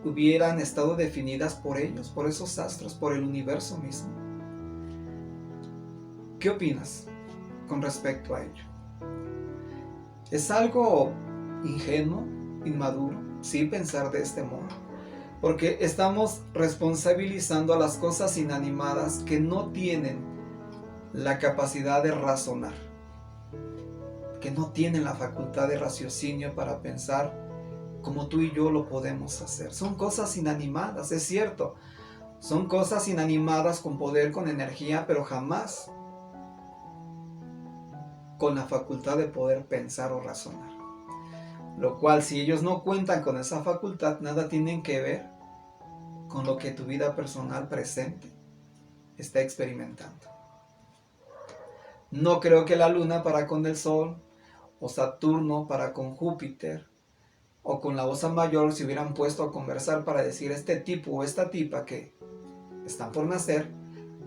hubieran estado definidas por ellos, por esos astros, por el universo mismo. ¿Qué opinas con respecto a ello? ¿Es algo ingenuo, inmaduro, sí, pensar de este modo? Porque estamos responsabilizando a las cosas inanimadas que no tienen la capacidad de razonar, que no tienen la facultad de raciocinio para pensar como tú y yo lo podemos hacer. Son cosas inanimadas, es cierto. Son cosas inanimadas con poder, con energía, pero jamás con la facultad de poder pensar o razonar. Lo cual, si ellos no cuentan con esa facultad, nada tienen que ver con lo que tu vida personal presente está experimentando. No creo que la luna para con el sol, o Saturno para con Júpiter, o con la Osa Mayor se hubieran puesto a conversar para decir este tipo o esta tipa que están por nacer,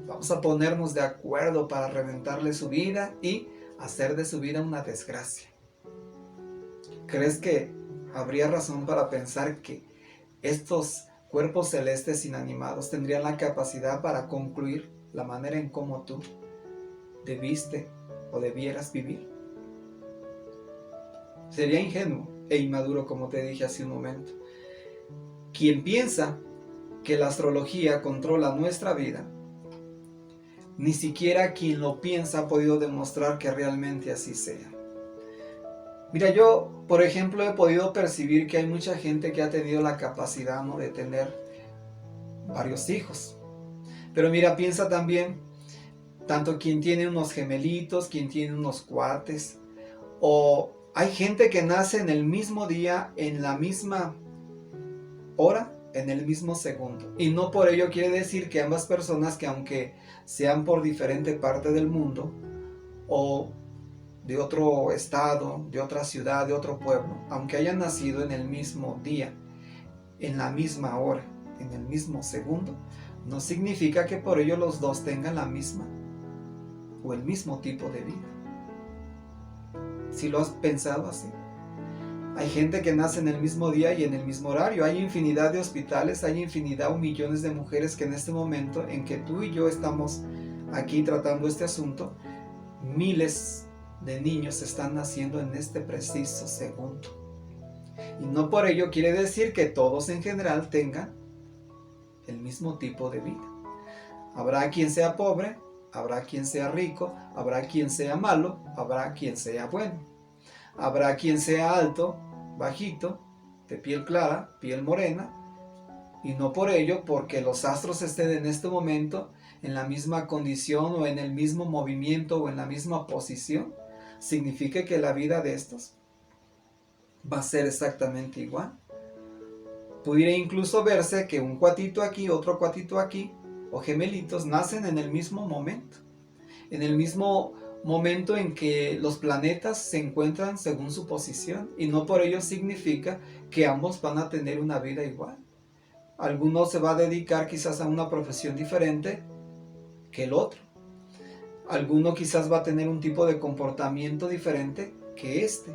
vamos a ponernos de acuerdo para reventarle su vida y hacer de su vida una desgracia. ¿Crees que habría razón para pensar que estos cuerpos celestes inanimados tendrían la capacidad para concluir la manera en cómo tú debiste o debieras vivir? Sería ingenuo e inmaduro, como te dije hace un momento. Quien piensa que la astrología controla nuestra vida, ni siquiera quien lo piensa ha podido demostrar que realmente así sea. Mira, yo, por ejemplo, he podido percibir que hay mucha gente que ha tenido la capacidad, ¿no?, de tener varios hijos. Pero mira, piensa también, tanto quien tiene unos gemelitos, quien tiene unos cuates, o hay gente que nace en el mismo día, en la misma hora, en el mismo segundo. Y no por ello quiere decir que ambas personas, que aunque sean por diferente parte del mundo, o de otro estado, de otra ciudad, de otro pueblo, aunque hayan nacido en el mismo día, en la misma hora, en el mismo segundo, no significa que por ello los dos tengan la misma o el mismo tipo de vida. ¿Si lo has pensado así? Hay gente que nace en el mismo día y en el mismo horario. Hay infinidad de hospitales, hay infinidad o millones de mujeres que en este momento en que tú y yo estamos aquí tratando este asunto, miles de niños están naciendo en este preciso segundo. Y no por ello quiere decir que todos en general tengan el mismo tipo de vida. Habrá quien sea pobre, habrá quien sea rico, habrá quien sea malo, habrá quien sea bueno. Habrá quien sea alto, bajito, de piel clara, piel morena, y no por ello, porque los astros estén en este momento en la misma condición o en el mismo movimiento o en la misma posición, significa que la vida de estos va a ser exactamente igual. Pudiera incluso verse que un cuatito aquí, otro cuatito aquí, o gemelitos, nacen en el mismo momento. En el mismo momento en que los planetas se encuentran según su posición, y no por ello significa que ambos van a tener una vida igual. Alguno se va a dedicar quizás a una profesión diferente que el otro. Alguno quizás va a tener un tipo de comportamiento diferente que este.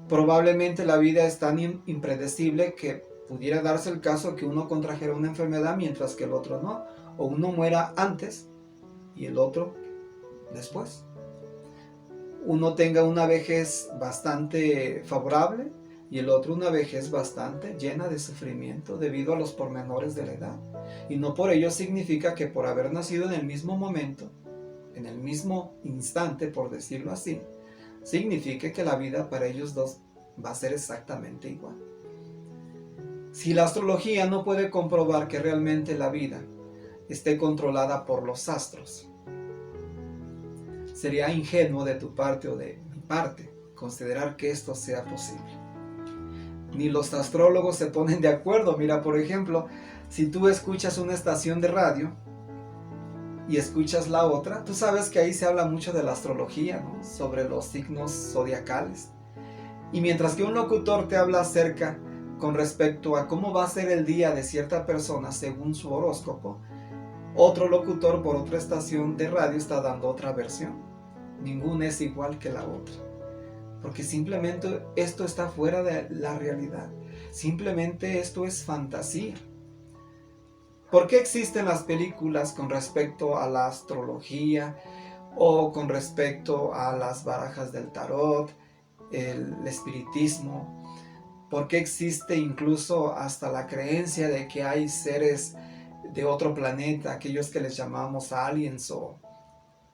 Probablemente la vida es tan impredecible que pudiera darse el caso que uno contrajera una enfermedad mientras que el otro no, o uno muera antes y el otro después. Uno tenga una vejez bastante favorable y el otro una vejez bastante llena de sufrimiento debido a los pormenores de la edad. Y no por ello significa que por haber nacido en el mismo momento, en el mismo instante, por decirlo así, significa que la vida para ellos dos va a ser exactamente igual. Si la astrología no puede comprobar que realmente la vida esté controlada por los astros, sería ingenuo de tu parte o de mi parte considerar que esto sea posible. Ni los astrólogos se ponen de acuerdo. Mira, por ejemplo, si tú escuchas una estación de radio y escuchas la otra, tú sabes que ahí se habla mucho de la astrología, ¿no?, sobre los signos zodiacales. Y mientras que un locutor te habla acerca con respecto a cómo va a ser el día de cierta persona según su horóscopo, otro locutor por otra estación de radio está dando otra versión. Ninguna es igual que la otra. porque simplemente esto está fuera de la realidad. Simplemente esto es fantasía. ¿Por qué existen las películas con respecto a la astrología o con respecto a las barajas del tarot, el espiritismo? ¿Por qué existe incluso hasta la creencia de que hay seres de otro planeta, aquellos que les llamamos aliens o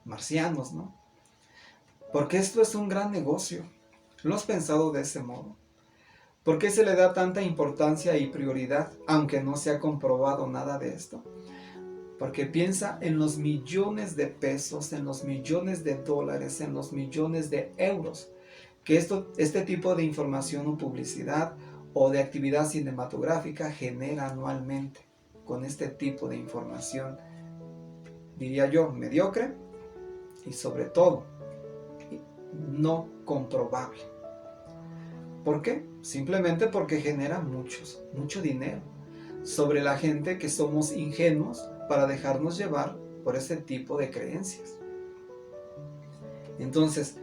marcianos, ¿no? Porque esto es un gran negocio. ¿Lo has pensado de ese modo? ¿Por qué se le da tanta importancia y prioridad, aunque no se ha comprobado nada de esto? Porque piensa en los millones de pesos, en los millones de dólares, en los millones de euros que este tipo de información o publicidad o de actividad cinematográfica genera anualmente con este tipo de información, diría yo, mediocre y sobre todo no comprobable. ¿Por qué? Simplemente porque genera mucho dinero sobre la gente que somos ingenuos para dejarnos llevar por ese tipo de creencias. Entonces,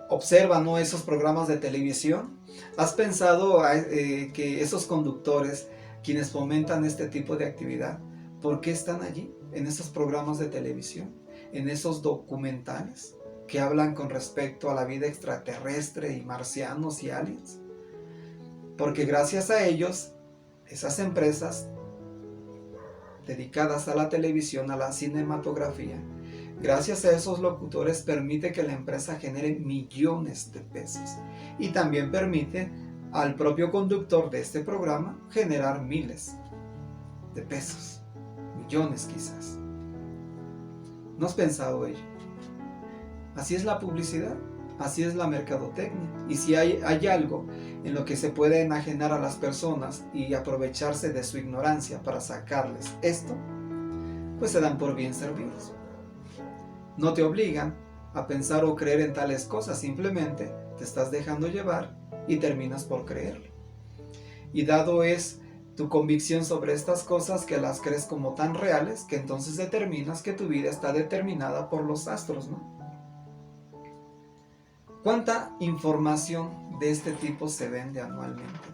observa, ¿no?, esos programas de televisión. ¿Has pensado que esos conductores, quienes fomentan este tipo de actividad, por qué están allí, en esos programas de televisión, en esos documentales que hablan con respecto a la vida extraterrestre y marcianos y aliens? Porque gracias a ellos, esas empresas dedicadas a la televisión, a la cinematografía, gracias a esos locutores permite que la empresa genere millones de pesos y también permite al propio conductor de este programa generar miles de pesos, millones quizás. ¿No has pensado ello? Así es la publicidad, así es la mercadotecnia. Y si hay algo en lo que se puede enajenar a las personas y aprovecharse de su ignorancia para sacarles esto, pues se dan por bien servidos. No te obligan a pensar o creer en tales cosas, simplemente te estás dejando llevar y terminas por creerlo. Y dado es tu convicción sobre estas cosas que las crees como tan reales, que entonces determinas que tu vida está determinada por los astros, ¿no? ¿Cuánta información de este tipo se vende anualmente?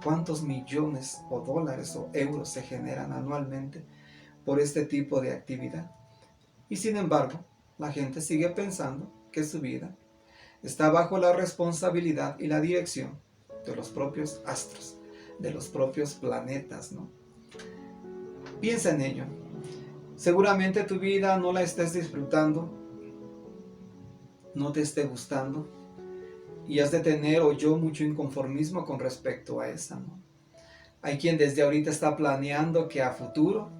¿Cuántos millones o dólares o euros se generan anualmente por este tipo de actividad? Y sin embargo, la gente sigue pensando que su vida está bajo la responsabilidad y la dirección de los propios astros, de los propios planetas, ¿no? Piensa en ello. Seguramente tu vida no la estés disfrutando, no te esté gustando, y has de tener o yo mucho inconformismo con respecto a esa, ¿no? Hay quien desde ahorita está planeando que a futuro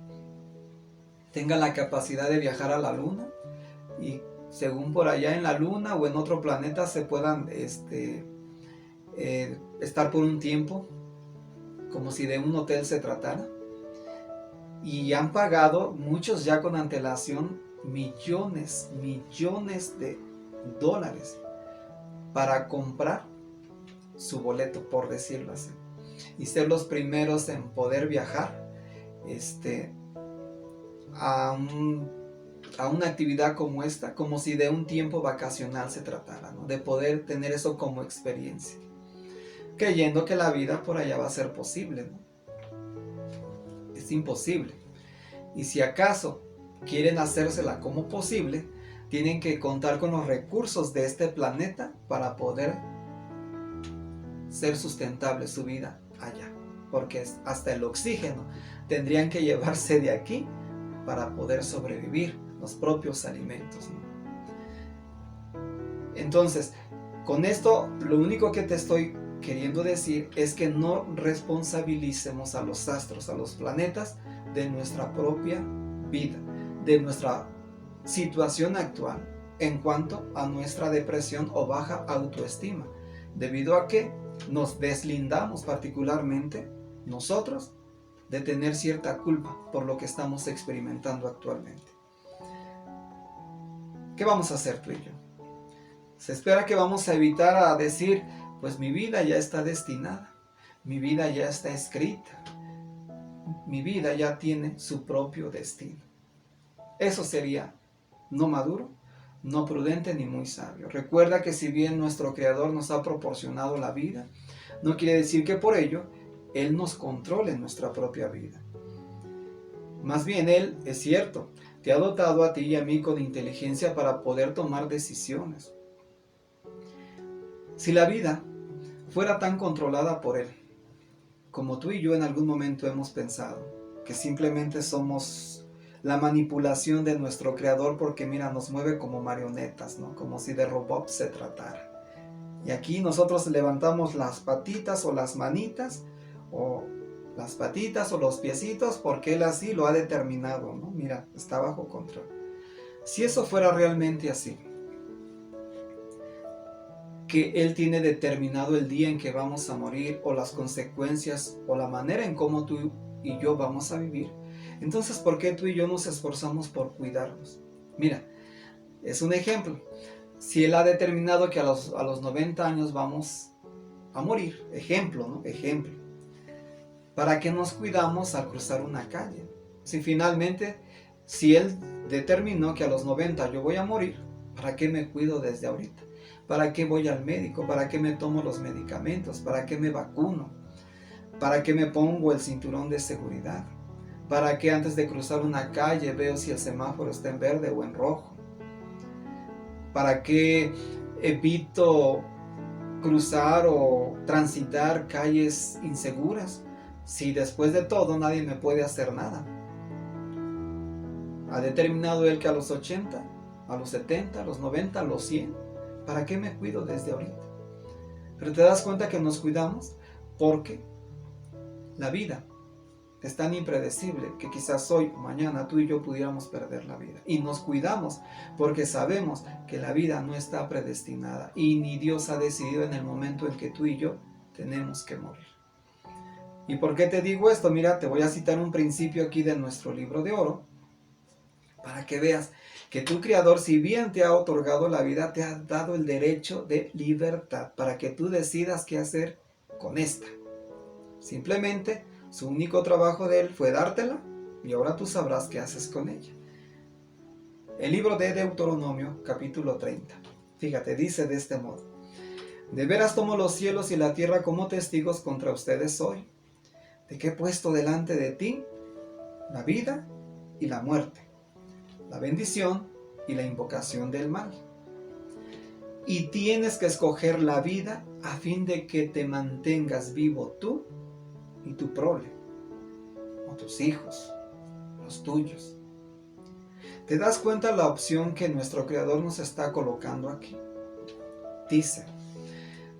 tenga la capacidad de viajar a la luna y según por allá en la luna o en otro planeta se puedan estar por un tiempo como si de un hotel se tratara, y han pagado muchos ya con antelación millones de dólares para comprar su boleto, por decirlo así, y ser los primeros en poder viajar a una actividad como esta, como si de un tiempo vacacional se tratara, ¿no? De poder tener eso como experiencia, creyendo que la vida por allá va a ser posible, ¿no? Es imposible. Y si acaso quieren hacérsela como posible, tienen que contar con los recursos de este planeta para poder ser sustentable su vida allá, porque hasta el oxígeno tendrían que llevarse de aquí para poder sobrevivir, los propios alimentos, ¿no? Entonces, con esto lo único que te estoy queriendo decir es que no responsabilicemos a los astros, a los planetas, de nuestra propia vida, de nuestra situación actual en cuanto a nuestra depresión o baja autoestima, debido a que nos deslindamos particularmente nosotros de tener cierta culpa por lo que estamos experimentando actualmente. ¿Qué vamos a hacer tú y yo? Se espera que vamos a evitar a decir, pues mi vida ya está destinada, mi vida ya está escrita, mi vida ya tiene su propio destino. Eso sería no maduro, no prudente ni muy sabio. Recuerda que si bien nuestro Creador nos ha proporcionado la vida, no quiere decir que por ello Él nos controle nuestra propia vida. Más bien Él, es cierto, te ha dotado a ti y a mí con inteligencia para poder tomar decisiones. Si la vida fuera tan controlada por Él, como tú y yo en algún momento hemos pensado, que simplemente somos la manipulación de nuestro Creador porque mira, nos mueve como marionetas, ¿no? Como si de robots se tratara. Y aquí nosotros levantamos las patitas o las manitas, o las patitas o los piecitos, porque Él así lo ha determinado, ¿no? Mira, está bajo control. Si eso fuera realmente así, que Él tiene determinado el día en que vamos a morir, o las consecuencias, o la manera en cómo tú y yo vamos a vivir, entonces ¿por qué tú y yo nos esforzamos por cuidarnos? Mira, es un ejemplo. Si Él ha determinado que a los 90 años vamos a morir, ejemplo, ¿no? Ejemplo. ¿Para qué nos cuidamos al cruzar una calle? Si finalmente, si Él determinó que a los 90 yo voy a morir, ¿para qué me cuido desde ahorita? ¿Para qué voy al médico? ¿Para qué me tomo los medicamentos? ¿Para qué me vacuno? ¿Para qué me pongo el cinturón de seguridad? ¿Para qué antes de cruzar una calle veo si el semáforo está en verde o en rojo? ¿Para qué evito cruzar o transitar calles inseguras si después de todo nadie me puede hacer nada? ¿Ha determinado Él que a los 80, a los 70, a los 90, a los 100? ¿Para qué me cuido desde ahorita? Pero te das cuenta que nos cuidamos porque la vida es tan impredecible que quizás hoy o mañana tú y yo pudiéramos perder la vida. Y nos cuidamos porque sabemos que la vida no está predestinada y ni Dios ha decidido en el momento en que tú y yo tenemos que morir. ¿Y por qué te digo esto? Mira, te voy a citar un principio aquí de nuestro libro de oro para que veas que tu Creador, si bien te ha otorgado la vida, te ha dado el derecho de libertad para que tú decidas qué hacer con esta. Simplemente su único trabajo de Él fue dártela y ahora tú sabrás qué haces con ella. El libro de Deuteronomio, capítulo 30. Fíjate, dice de este modo: de veras tomo los cielos y la tierra como testigos contra ustedes hoy, de que he puesto delante de ti la vida y la muerte, la bendición y la invocación del mal. Y tienes que escoger la vida a fin de que te mantengas vivo tú y tu prole, o tus hijos, los tuyos. ¿Te das cuenta la opción que nuestro Creador nos está colocando aquí? Dice: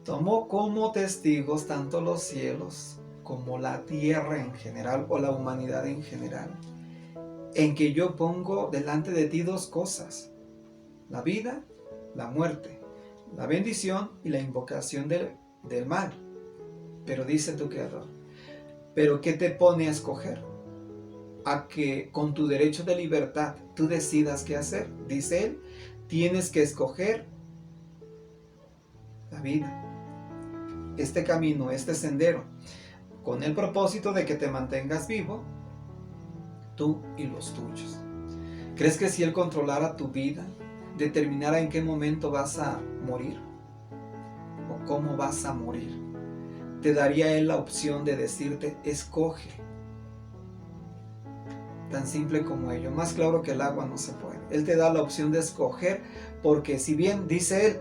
tomó como testigos tanto los cielos como la tierra en general, o la humanidad en general, en que yo pongo delante de ti dos cosas: la vida, la muerte, la bendición y la invocación del mal. Pero dice tu Creador: ¿pero qué te pone a escoger? A que con tu derecho de libertad tú decidas qué hacer. Dice Él: tienes que escoger la vida, este camino, este sendero, con el propósito de que te mantengas vivo, tú y los tuyos. ¿Crees que si Él controlara tu vida, determinara en qué momento vas a morir o cómo vas a morir, te daría Él la opción de decirte: escoge? Tan simple como ello, más claro que el agua no se puede. Él te da la opción de escoger, porque si bien dice Él: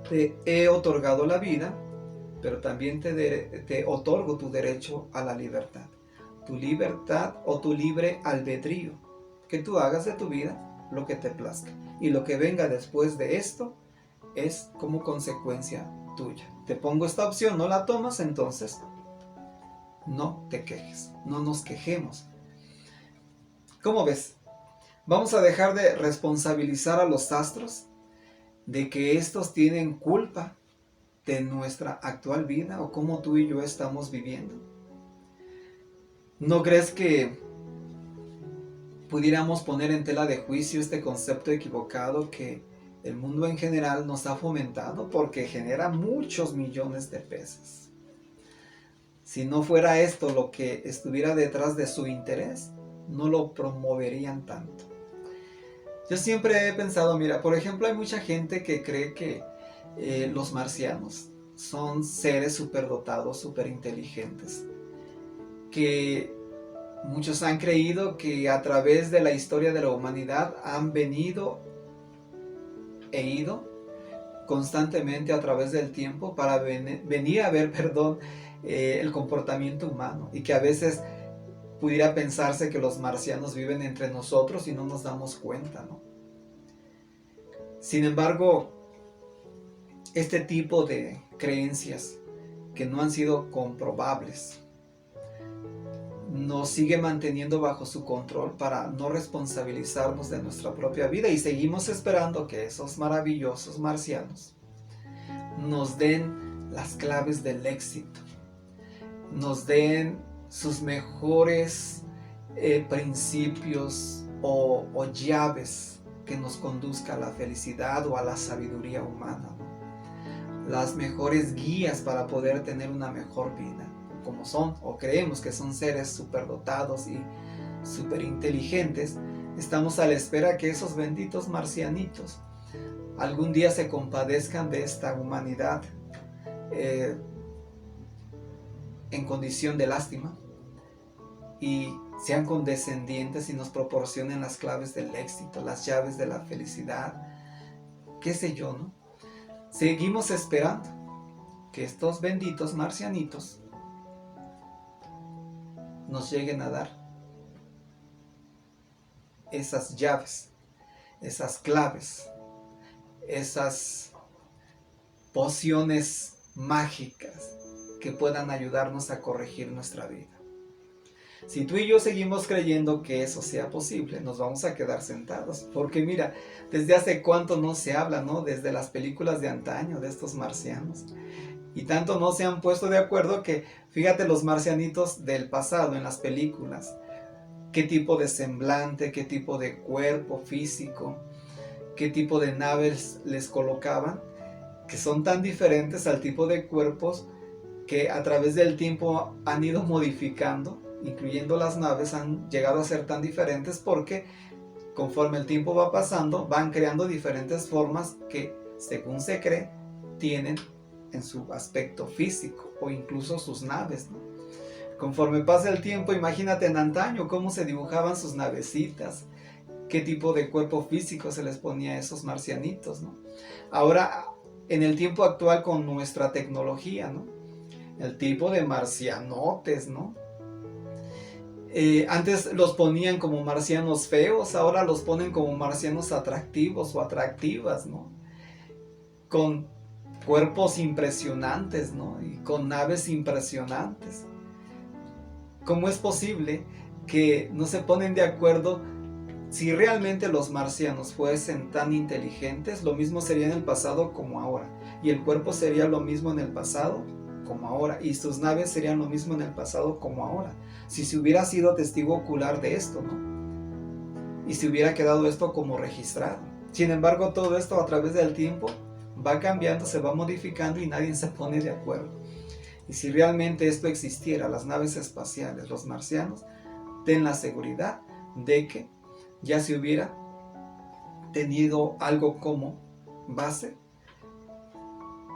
te he otorgado la vida, pero también te otorgo tu derecho a la libertad. Tu libertad o tu libre albedrío, que tú hagas de tu vida lo que te plazca. Y lo que venga después de esto es como consecuencia tuya. Te pongo esta opción, no la tomas, entonces no te quejes, no nos quejemos. ¿Cómo ves? ¿Vamos a dejar de responsabilizar a los astros de que estos tienen culpa de nuestra actual vida o cómo tú y yo estamos viviendo? ¿No crees que pudiéramos poner en tela de juicio este concepto equivocado que el mundo en general nos ha fomentado, porque genera muchos millones de pesos? Si no fuera esto lo que estuviera detrás de su interés, no lo promoverían tanto. Yo siempre he pensado, mira, por ejemplo, hay mucha gente que cree que los marcianos son seres superdotados, superinteligentes, que muchos han creído que a través de la historia de la humanidad han venido e ido constantemente a través del tiempo para venir a ver, perdón, el comportamiento humano, y que a veces pudiera pensarse que los marcianos viven entre nosotros y no nos damos cuenta, ¿no? Sin embargo, este tipo de creencias que no han sido comprobables nos sigue manteniendo bajo su control para no responsabilizarnos de nuestra propia vida, y seguimos esperando que esos maravillosos marcianos nos den las claves del éxito, nos den sus mejores principios o llaves que nos conduzca a la felicidad o a la sabiduría humana, ¿no? Las mejores guías para poder tener una mejor vida, como son o creemos que son seres superdotados y superinteligentes. Estamos a la espera que esos benditos marcianitos algún día se compadezcan de esta humanidad en condición de lástima, y sean condescendientes y nos proporcionen las claves del éxito, las llaves de la felicidad, qué sé yo, ¿no? Seguimos esperando que estos benditos marcianitos nos lleguen a dar esas llaves, esas claves, esas pociones mágicas que puedan ayudarnos a corregir nuestra vida. Si tú y yo seguimos creyendo que eso sea posible, nos vamos a quedar sentados. Porque mira, desde hace cuánto no se habla, ¿no? Desde las películas de antaño, de estos marcianos. Y tanto no se han puesto de acuerdo que, fíjate, los marcianitos del pasado en las películas, qué tipo de semblante, qué tipo de cuerpo físico, qué tipo de naves les colocaban, que son tan diferentes al tipo de cuerpos que a través del tiempo han ido modificando, incluyendo las naves, han llegado a ser tan diferentes porque conforme el tiempo va pasando, van creando diferentes formas que, según se cree, tienen en su aspecto físico o incluso sus naves, ¿no? Conforme pasa el tiempo, imagínate en antaño cómo se dibujaban sus navecitas, qué tipo de cuerpo físico se les ponía a esos marcianitos, ¿no? Ahora, en el tiempo actual, con nuestra tecnología, ¿no? El tipo de marcianotes, ¿no? Antes los ponían como marcianos feos, ahora los ponen como marcianos atractivos o atractivas, ¿no? Con cuerpos impresionantes, ¿no? Y con naves impresionantes. ¿Cómo es posible que no se ponen de acuerdo si realmente los marcianos fuesen tan inteligentes? Lo mismo sería en el pasado como ahora, y el cuerpo sería lo mismo en el pasado como ahora, y sus naves serían lo mismo en el pasado como ahora, si se hubiera sido testigo ocular de esto, ¿no? Y si hubiera quedado esto como registrado. Sin embargo, todo esto a través del tiempo va cambiando, se va modificando y nadie se pone de acuerdo. Y si realmente esto existiera, las naves espaciales, los marcianos, ten la seguridad de que ya se hubiera tenido algo como base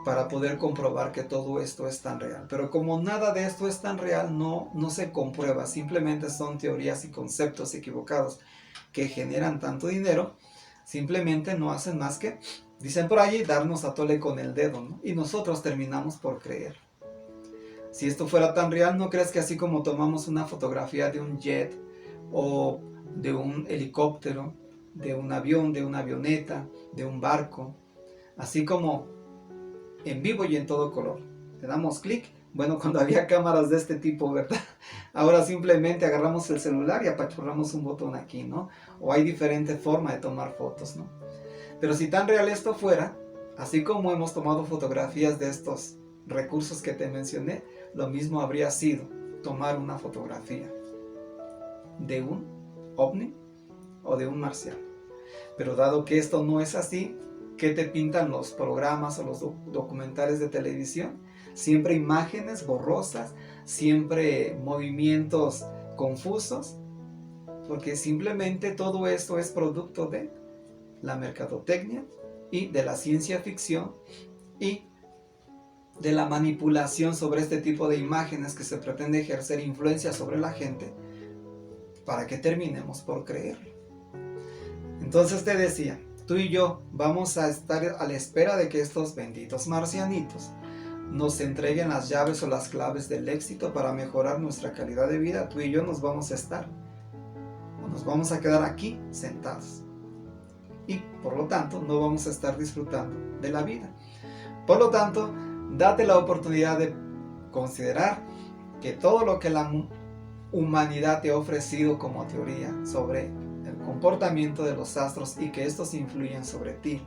para poder comprobar que todo esto es tan real. Pero como nada de esto es tan real, no se comprueba, simplemente son teorías y conceptos equivocados que generan tanto dinero, simplemente no hacen más que, dicen por allí, darnos a tole con el dedo, ¿no? Y nosotros terminamos por creer. Si esto fuera tan real, ¿no crees que así como tomamos una fotografía de un jet o de un helicóptero, de un avión, de una avioneta, de un barco, así como en vivo y en todo color, le damos clic? Bueno, cuando había cámaras de este tipo, ¿verdad? Ahora simplemente agarramos el celular y apachurramos un botón aquí, ¿no? O hay diferentes formas de tomar fotos, ¿no? Pero si tan real esto fuera, así como hemos tomado fotografías de estos recursos que te mencioné, lo mismo habría sido tomar una fotografía de un ovni o de un marciano. Pero dado que esto no es así, ¿qué te pintan los programas o los documentales de televisión? Siempre imágenes borrosas, siempre movimientos confusos, porque simplemente todo esto es producto de la mercadotecnia y de la ciencia ficción y de la manipulación sobre este tipo de imágenes que se pretende ejercer influencia sobre la gente para que terminemos por creerlo. Entonces te decía, tú y yo vamos a estar a la espera de que estos benditos marcianitos nos entreguen las llaves o las claves del éxito para mejorar nuestra calidad de vida. Tú y yo nos vamos a estar, o nos vamos a quedar aquí sentados. Y por lo tanto no vamos a estar disfrutando de la vida. Por lo tanto, date la oportunidad de considerar que todo lo que la humanidad te ha ofrecido como teoría sobre el comportamiento de los astros y que estos influyen sobre ti,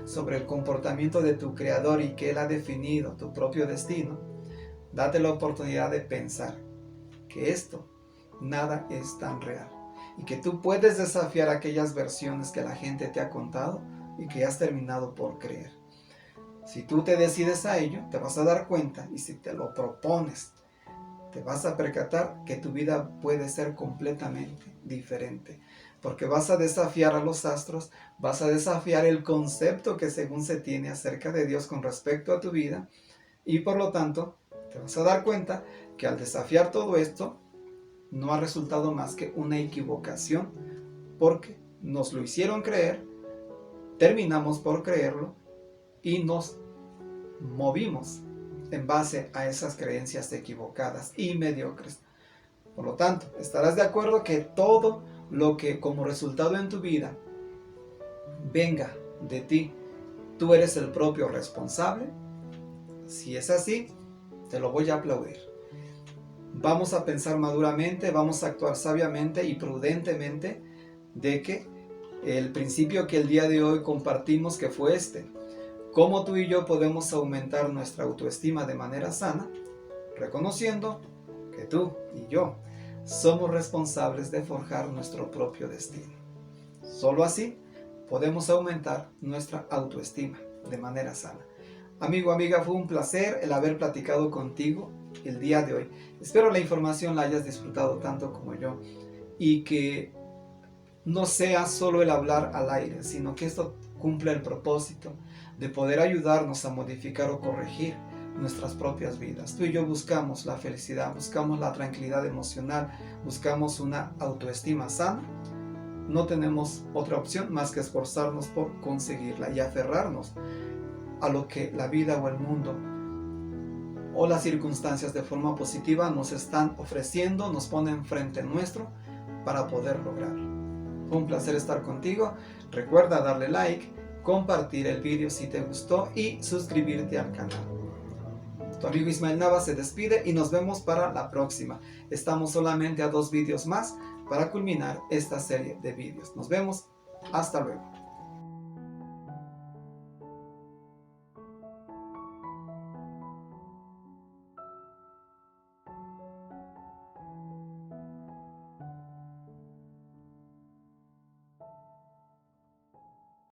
sobre el comportamiento de tu creador y que él ha definido tu propio destino, date la oportunidad de pensar que esto nada es tan real y que tú puedes desafiar aquellas versiones que la gente te ha contado y que has terminado por creer. Si tú te decides a ello, te vas a dar cuenta, y si te lo propones, te vas a percatar que tu vida puede ser completamente diferente, porque vas a desafiar a los astros, vas a desafiar el concepto que según se tiene acerca de Dios con respecto a tu vida, y por lo tanto te vas a dar cuenta que al desafiar todo esto no ha resultado más que una equivocación, porque nos lo hicieron creer, terminamos por creerlo y nos movimos en base a esas creencias equivocadas y mediocres. Por lo tanto, estarás de acuerdo que todo lo que como resultado en tu vida venga de ti, tú eres el propio responsable. Si es así, te lo voy a aplaudir. Vamos a pensar maduramente, vamos a actuar sabiamente y prudentemente de que el principio que el día de hoy compartimos, que fue cómo tú y yo podemos aumentar nuestra autoestima de manera sana, reconociendo que tú y yo somos responsables de forjar nuestro propio destino. Solo así podemos aumentar nuestra autoestima de manera sana. Amigo, amiga, fue un placer el haber platicado contigo el día de hoy. Espero la información la hayas disfrutado tanto como yo y que no sea solo el hablar al aire, sino que esto cumpla el propósito de poder ayudarnos a modificar o corregir nuestras propias vidas. Tú y yo buscamos la felicidad, buscamos la tranquilidad emocional, buscamos una autoestima sana. No tenemos otra opción más que esforzarnos por conseguirla y aferrarnos a lo que la vida o el mundo o las circunstancias de forma positiva nos están ofreciendo, nos ponen frente nuestro para poder lograrlo. Fue un placer estar contigo. Recuerda darle like, compartir el vídeo si te gustó y suscribirte al canal. Tu amigo Ismael Navas se despide y nos vemos para la próxima. Estamos solamente a 2 vídeos más para culminar esta serie de vídeos. Nos vemos. Hasta luego.